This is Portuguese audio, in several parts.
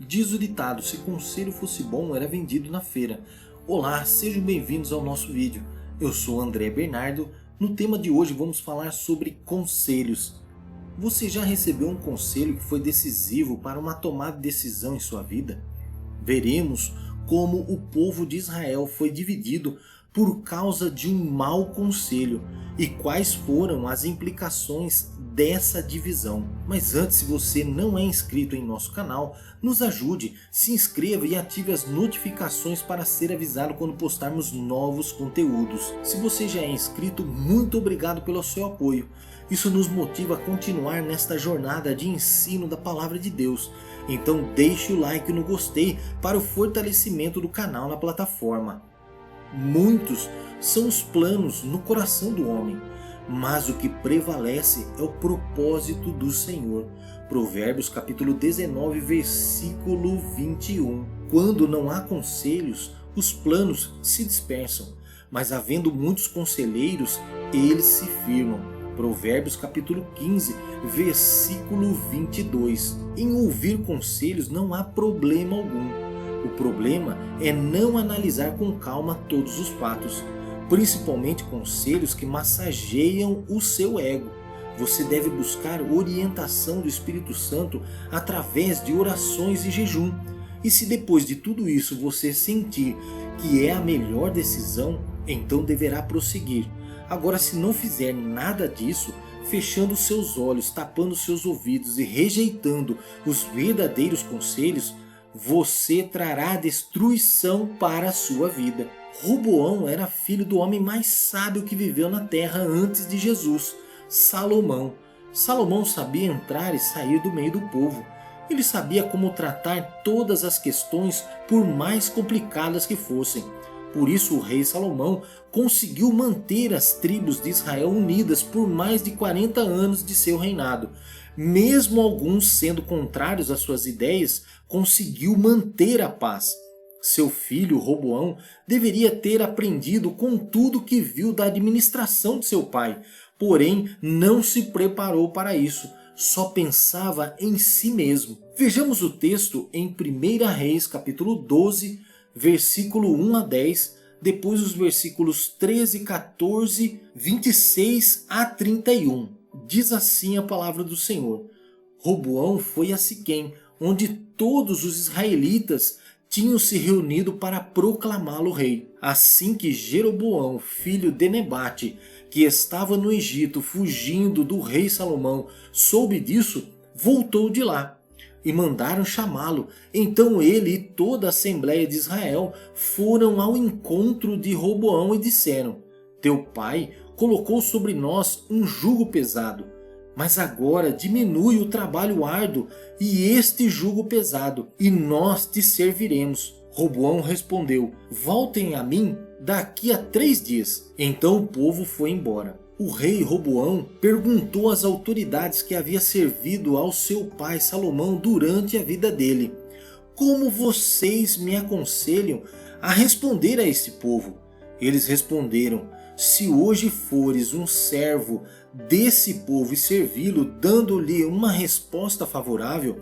Diz o ditado, se conselho fosse bom, era vendido na feira. Olá, sejam bem-vindos ao nosso vídeo. Eu sou André Bernardo. No tema de hoje vamos falar sobre conselhos. Você já recebeu um conselho que foi decisivo para uma tomada de decisão em sua vida? Veremos como o povo de Israel foi dividido por causa de um mau conselho e quais foram as implicações dessa divisão. Mas antes, se você não é inscrito em nosso canal, nos ajude, se inscreva e ative as notificações para ser avisado quando postarmos novos conteúdos. Se você já é inscrito, muito obrigado pelo seu apoio. Isso nos motiva a continuar nesta jornada de ensino da Palavra de Deus. Então deixe o like no gostei para o fortalecimento do canal na plataforma. Muitos são os planos no coração do homem, mas o que prevalece é o propósito do Senhor. Provérbios capítulo 19, versículo 21. Quando não há conselhos, os planos se dispersam, mas havendo muitos conselheiros, eles se firmam. Provérbios capítulo 15, versículo 22. Em ouvir conselhos não há problema algum. O problema é não analisar com calma todos os fatos, principalmente conselhos que massageiam o seu ego. Você deve buscar orientação do Espírito Santo através de orações e jejum. E se depois de tudo isso você sentir que é a melhor decisão, então deverá prosseguir. Agora, se não fizer nada disso, fechando seus olhos, tapando seus ouvidos e rejeitando os verdadeiros conselhos, você trará destruição para a sua vida. Roboão era filho do homem mais sábio que viveu na terra antes de Jesus, Salomão. Salomão sabia entrar e sair do meio do povo. Ele sabia como tratar todas as questões, por mais complicadas que fossem. Por isso o rei Salomão conseguiu manter as tribos de Israel unidas por mais de 40 anos de seu reinado. Mesmo alguns sendo contrários às suas ideias, conseguiu manter a paz. Seu filho Roboão deveria ter aprendido com tudo que viu da administração de seu pai, porém não se preparou para isso, só pensava em si mesmo. Vejamos o texto em 1 Reis capítulo 12, versículo 1 a 10, depois os versículos 13, 14, 26 a 31. Diz assim a palavra do Senhor. Roboão foi a Siquém, onde todos os israelitas tinham se reunido para proclamá-lo rei. Assim que Jeroboão, filho de Nebate, que estava no Egito fugindo do rei Salomão, soube disso, voltou de lá e mandaram chamá-lo. Então ele e toda a Assembleia de Israel foram ao encontro de Roboão e disseram: teu pai colocou sobre nós um jugo pesado, mas agora diminui o trabalho árduo e este jugo pesado, e nós te serviremos. Roboão respondeu: voltem a mim daqui a 3 dias. Então o povo foi embora. O rei Roboão perguntou às autoridades que havia servido ao seu pai Salomão durante a vida dele: como vocês me aconselham a responder a este povo? Eles responderam: se hoje fores um servo desse povo e servi-lo, dando-lhe uma resposta favorável,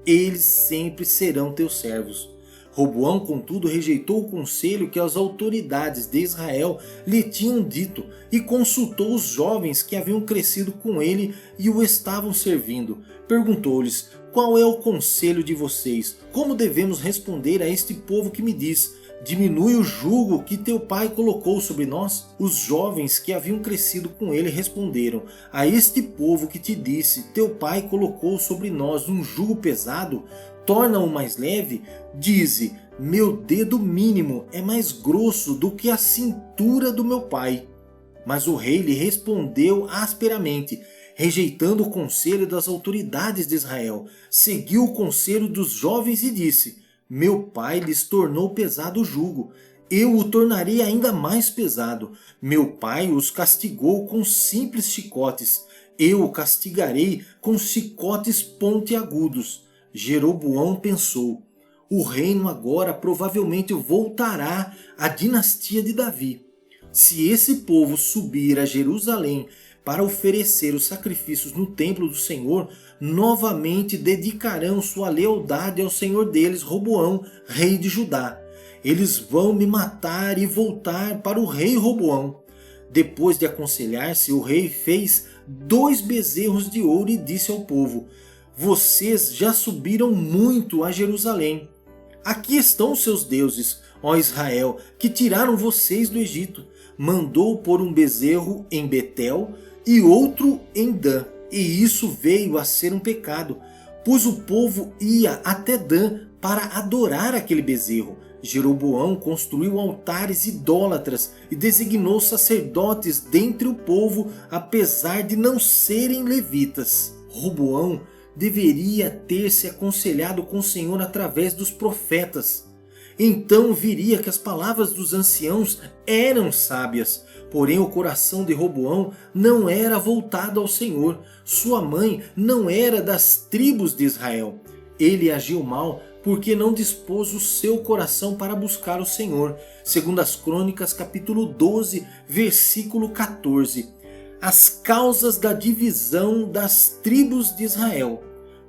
eles sempre serão teus servos. Roboão, contudo, rejeitou o conselho que as autoridades de Israel lhe tinham dito e consultou os jovens que haviam crescido com ele e o estavam servindo. Perguntou-lhes: qual é o conselho de vocês? Como devemos responder a este povo que me diz: diminui o jugo que teu pai colocou sobre nós? Os jovens que haviam crescido com ele responderam: a este povo que te disse, teu pai colocou sobre nós um jugo pesado, torna-o mais leve. Dize: meu dedo mínimo é mais grosso do que a cintura do meu pai. Mas o rei lhe respondeu asperamente, rejeitando o conselho das autoridades de Israel. Seguiu o conselho dos jovens e disse: meu pai lhes tornou pesado o jugo, eu o tornarei ainda mais pesado. Meu pai os castigou com simples chicotes, eu o castigarei com chicotes pontiagudos. Jeroboão pensou: o reino agora provavelmente voltará à dinastia de Davi. Se esse povo subir a Jerusalém para oferecer os sacrifícios no templo do Senhor, novamente dedicarão sua lealdade ao Senhor deles, Roboão, rei de Judá. Eles vão me matar e voltar para o rei Roboão. Depois de aconselhar-se, o rei fez 2 bezerros de ouro e disse ao povo: vocês já subiram muito a Jerusalém. Aqui estão os seus deuses, ó Israel, que tiraram vocês do Egito. Mandou pôr um bezerro em Betel e outro em Dan. E isso veio a ser um pecado, pois o povo ia até Dan para adorar aquele bezerro. Jeroboão construiu altares idólatras e designou sacerdotes dentre o povo, apesar de não serem levitas. Roboão deveria ter se aconselhado com o Senhor através dos profetas. Então viria que as palavras dos anciãos eram sábias, porém o coração de Roboão não era voltado ao Senhor. Sua mãe não era das tribos de Israel. Ele agiu mal porque não dispôs o seu coração para buscar o Senhor. Segundo as Crônicas, capítulo 12, versículo 14. As causas da divisão das tribos de Israel.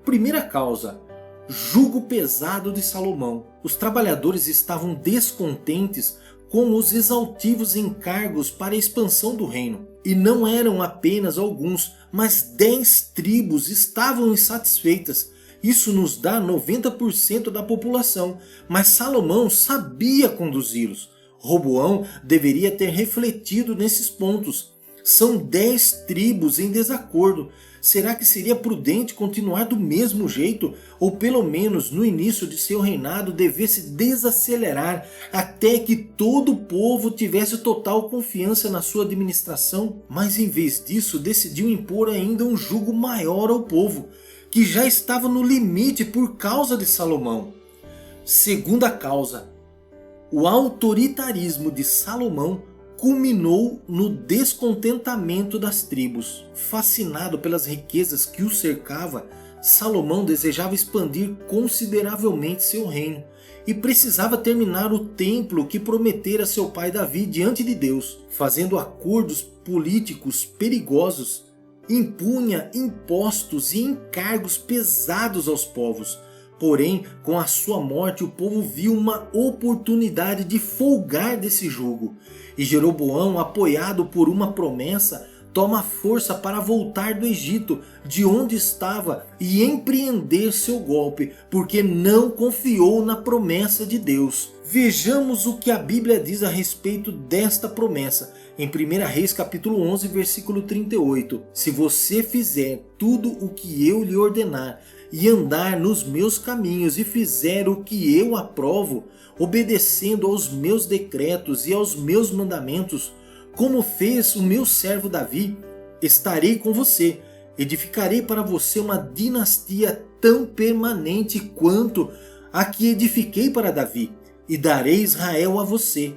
Primeira causa: jugo pesado de Salomão. Os trabalhadores estavam descontentes com os exaltivos encargos para a expansão do reino. E não eram apenas alguns, mas 10 tribos estavam insatisfeitas. Isso nos dá 90% da população, mas Salomão sabia conduzi-los. Roboão deveria ter refletido nesses pontos. São 10 tribos em desacordo. Será que seria prudente continuar do mesmo jeito? Ou pelo menos no início de seu reinado devesse desacelerar até que todo o povo tivesse total confiança na sua administração? Mas em vez disso decidiu impor ainda um jugo maior ao povo, que já estava no limite por causa de Salomão. Segunda causa: o autoritarismo de Salomão culminou no descontentamento das tribos. Fascinado pelas riquezas que o cercava, Salomão desejava expandir consideravelmente seu reino e precisava terminar o templo que prometera seu pai Davi diante de Deus. Fazendo acordos políticos perigosos, impunha impostos e encargos pesados aos povos. Porém, com a sua morte, o povo viu uma oportunidade de folgar desse jugo. E Jeroboão, apoiado por uma promessa, toma força para voltar do Egito, de onde estava, e empreender seu golpe, porque não confiou na promessa de Deus. Vejamos o que a Bíblia diz a respeito desta promessa. Em 1 Reis capítulo 11, versículo 38. Se você fizer tudo o que eu lhe ordenar, e andar nos meus caminhos, e fizer o que eu aprovo, obedecendo aos meus decretos e aos meus mandamentos, como fez o meu servo Davi, estarei com você, edificarei para você uma dinastia tão permanente quanto a que edifiquei para Davi, e darei Israel a você.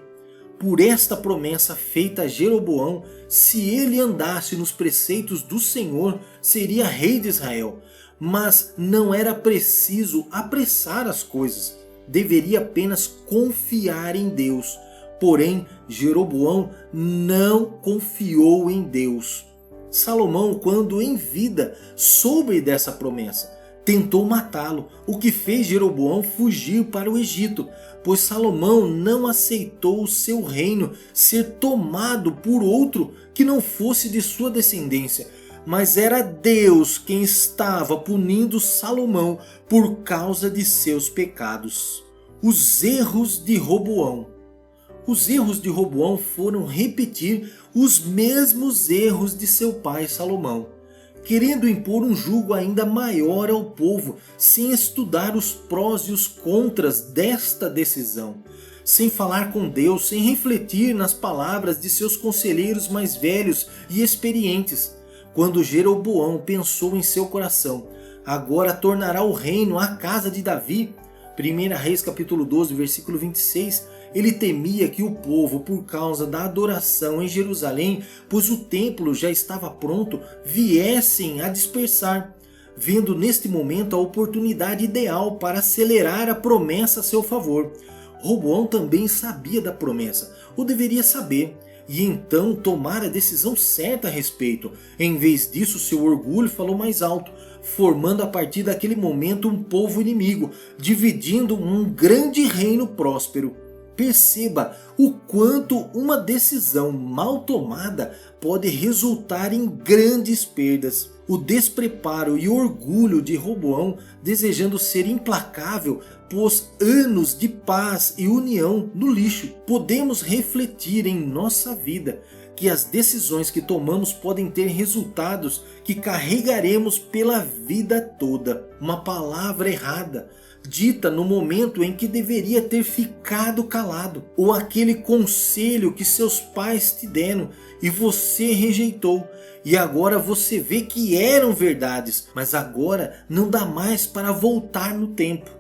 Por esta promessa feita a Jeroboão, se ele andasse nos preceitos do Senhor, seria rei de Israel. Mas não era preciso apressar as coisas, deveria apenas confiar em Deus. Porém, Jeroboão não confiou em Deus. Salomão, quando em vida, soube dessa promessa, tentou matá-lo, o que fez Jeroboão fugir para o Egito, pois Salomão não aceitou o seu reino ser tomado por outro que não fosse de sua descendência. Mas era Deus quem estava punindo Salomão por causa de seus pecados. Os erros de Roboão. Os erros de Roboão foram repetir os mesmos erros de seu pai Salomão, querendo impor um jugo ainda maior ao povo, sem estudar os prós e os contras desta decisão, sem falar com Deus, sem refletir nas palavras de seus conselheiros mais velhos e experientes. Quando Jeroboão pensou em seu coração, agora tornará o reino à casa de Davi, 1 Reis capítulo 12, versículo 26, ele temia que o povo, por causa da adoração em Jerusalém, pois o templo já estava pronto, viessem a dispersar, vendo neste momento a oportunidade ideal para acelerar a promessa a seu favor. Roboão também sabia da promessa, ou deveria saber. e então tomar a decisão certa a respeito. Em vez disso, seu orgulho falou mais alto, formando a partir daquele momento um povo inimigo, dividindo um grande reino próspero. Perceba o quanto uma decisão mal tomada pode resultar em grandes perdas. O despreparo e orgulho de Roboão, desejando ser implacável, pôs anos de paz e união no lixo. Podemos refletir em nossa vida que as decisões que tomamos podem ter resultados que carregaremos pela vida toda. Uma palavra errada, dita no momento em que deveria ter ficado calado, ou aquele conselho que seus pais te deram e você rejeitou, e agora você vê que eram verdades, mas agora não dá mais para voltar no tempo.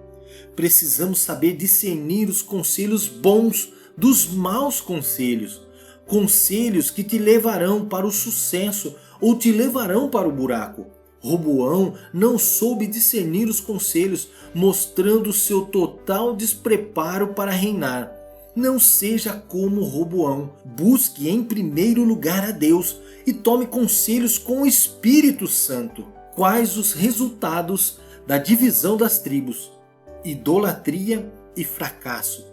Precisamos saber discernir os conselhos bons dos maus conselhos. Conselhos que te levarão para o sucesso ou te levarão para o buraco. Roboão não soube discernir os conselhos, mostrando seu total despreparo para reinar. Não seja como Roboão. Busque em primeiro lugar a Deus e tome conselhos com o Espírito Santo. Quais os resultados da divisão das tribos? Idolatria e fracasso.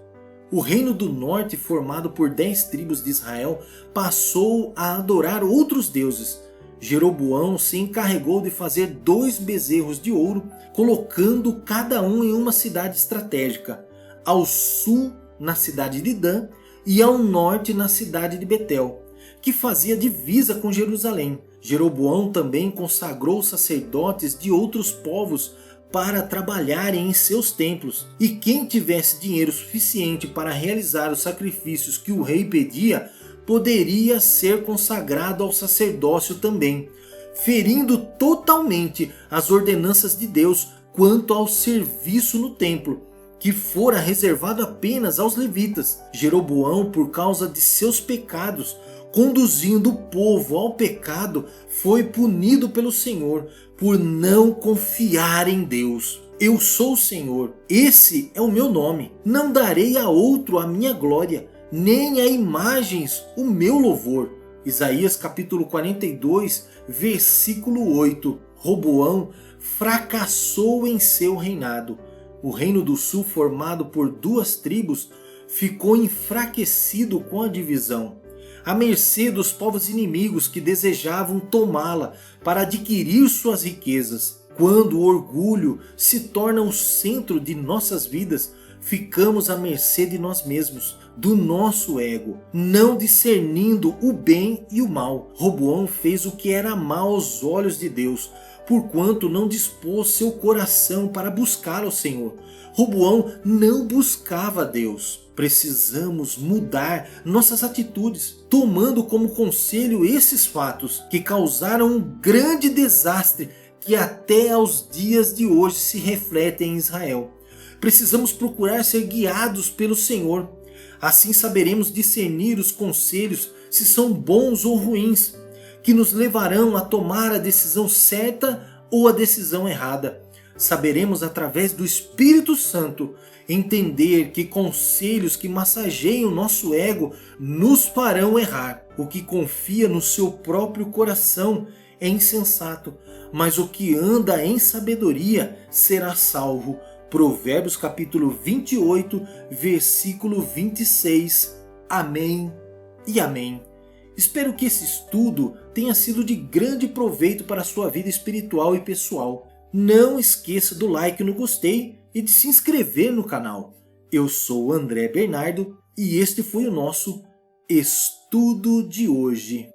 O reino do norte, formado por 10 tribos de Israel, passou a adorar outros deuses. Jeroboão se encarregou de fazer 2 bezerros de ouro, colocando cada um em uma cidade estratégica, ao sul na cidade de Dan e ao norte na cidade de Betel, que fazia divisa com Jerusalém. Jeroboão também consagrou sacerdotes de outros povos para trabalharem em seus templos, e quem tivesse dinheiro suficiente para realizar os sacrifícios que o rei pedia, poderia ser consagrado ao sacerdócio também, ferindo totalmente as ordenanças de Deus quanto ao serviço no templo, que fora reservado apenas aos levitas. Jeroboão, por causa de seus pecados, conduzindo o povo ao pecado, foi punido pelo Senhor por não confiar em Deus. Eu sou o Senhor, esse é o meu nome. Não darei a outro a minha glória, nem a imagens o meu louvor. Isaías capítulo 42, versículo 8. Roboão fracassou em seu reinado. O reino do sul, formado por 2 tribos, ficou enfraquecido com a divisão, à mercê dos povos inimigos que desejavam tomá-la para adquirir suas riquezas. Quando o orgulho se torna o centro de nossas vidas, ficamos à mercê de nós mesmos, do nosso ego, não discernindo o bem e o mal. Roboão fez o que era mal aos olhos de Deus, porquanto não dispôs seu coração para buscar ao Senhor. Roboão não buscava Deus. Precisamos mudar nossas atitudes, tomando como conselho esses fatos que causaram um grande desastre que até aos dias de hoje se refletem em Israel. Precisamos procurar ser guiados pelo Senhor. Assim saberemos discernir os conselhos, se são bons ou ruins, que nos levarão a tomar a decisão certa ou a decisão errada. Saberemos através do Espírito Santo entender que conselhos que massageiam nosso ego nos farão errar. O que confia no seu próprio coração é insensato, mas o que anda em sabedoria será salvo. Provérbios capítulo 28, versículo 26. Amém e amém. Espero que esse estudo tenha sido de grande proveito para a sua vida espiritual e pessoal. Não esqueça do like no gostei e de se inscrever no canal. Eu sou André Bernardo e este foi o nosso estudo de hoje.